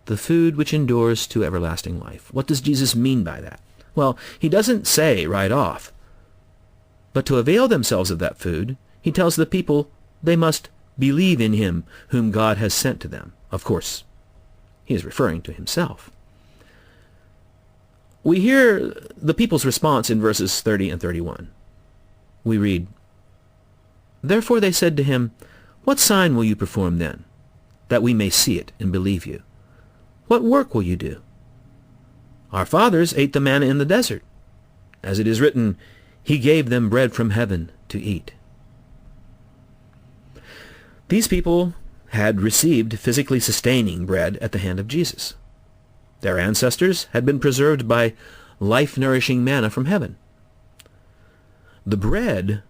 the food which endures to everlasting life. What does Jesus mean by that? Well, he doesn't say right off. But to avail themselves of that food, he tells the people they must believe in him whom God has sent to them. Of course, he is referring to himself. We hear the people's response in verses 30 and 31. We read, "Therefore they said to him, 'What sign will you perform then, that we may see it and believe you? What work will you do? Our fathers ate the manna in the desert. As it is written, he gave them bread from heaven to eat.'" These people had received physically sustaining bread at the hand of Jesus. Their ancestors had been preserved by life-nourishing manna from heaven. The bread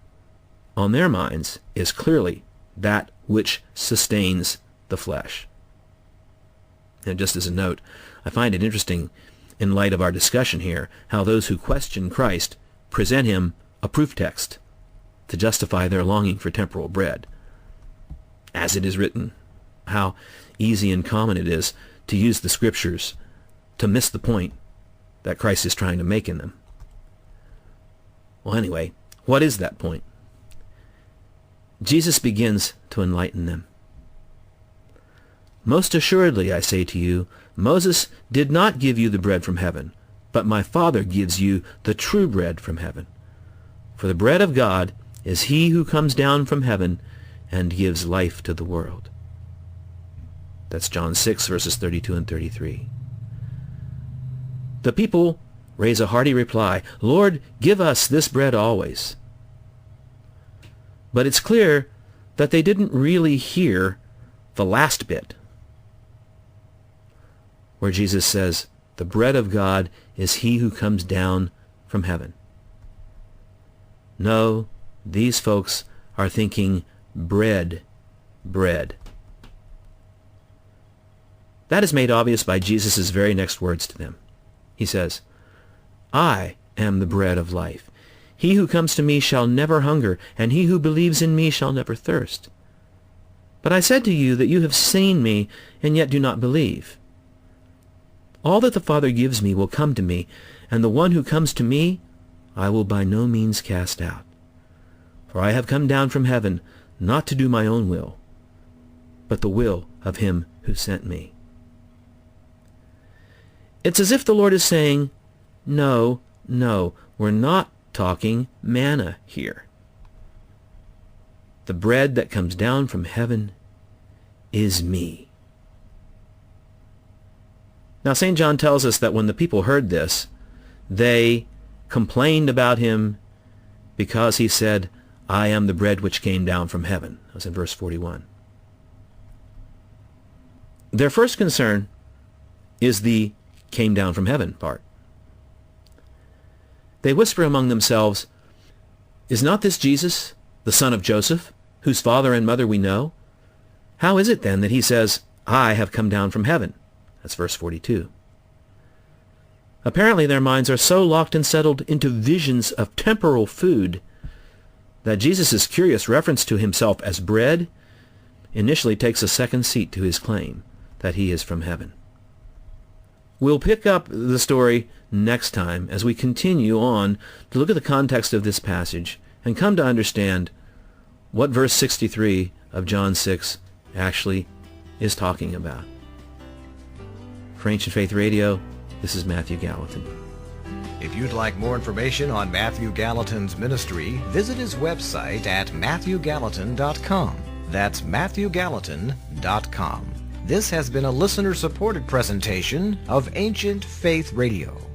on their minds is clearly that which sustains the flesh. And just as a note, I find it interesting in light of our discussion here how those who question Christ present him a proof text to justify their longing for temporal bread. As it is written, how easy and common it is to use the scriptures to miss the point that Christ is trying to make in them. Well, anyway, what is that point? Jesus begins to enlighten them. "Most assuredly, I say to you, Moses did not give you the bread from heaven, but my Father gives you the true bread from heaven. For the bread of God is he who comes down from heaven and gives life to the world." That's John 6, verses 32 and 33. The people raise a hearty reply, "Lord, give us this bread always." But it's clear that they didn't really hear the last bit, where Jesus says, "The bread of God is he who comes down from heaven." No, these folks are thinking bread, bread. That is made obvious by Jesus' very next words to them. He says, "I am the bread of life. He who comes to me shall never hunger, and he who believes in me shall never thirst. But I said to you that you have seen me, and yet do not believe. All that the Father gives me will come to me, and the one who comes to me I will by no means cast out. For I have come down from heaven, not to do my own will, but the will of him who sent me." It's as if the Lord is saying, no, we're not talking manna here. The bread that comes down from heaven is me. Now, St. John tells us that when the people heard this, they complained about him because he said, "I am the bread which came down from heaven." That was in verse 41. Their first concern is the "came down from heaven" part. They whisper among themselves, "Is not this Jesus, the son of Joseph, whose father and mother we know? How is it then that he says, 'I have come down from heaven'?" That's verse 42. Apparently their minds are so locked and settled into visions of temporal food that Jesus' curious reference to himself as bread initially takes a second seat to his claim that he is from heaven. We'll pick up the story next time as we continue on to look at the context of this passage and come to understand what verse 63 of John 6 actually is talking about. For Ancient Faith Radio, this is Matthew Gallatin. If you'd like more information on Matthew Gallatin's ministry, visit his website at matthewgallatin.com. That's matthewgallatin.com. This has been a listener-supported presentation of Ancient Faith Radio.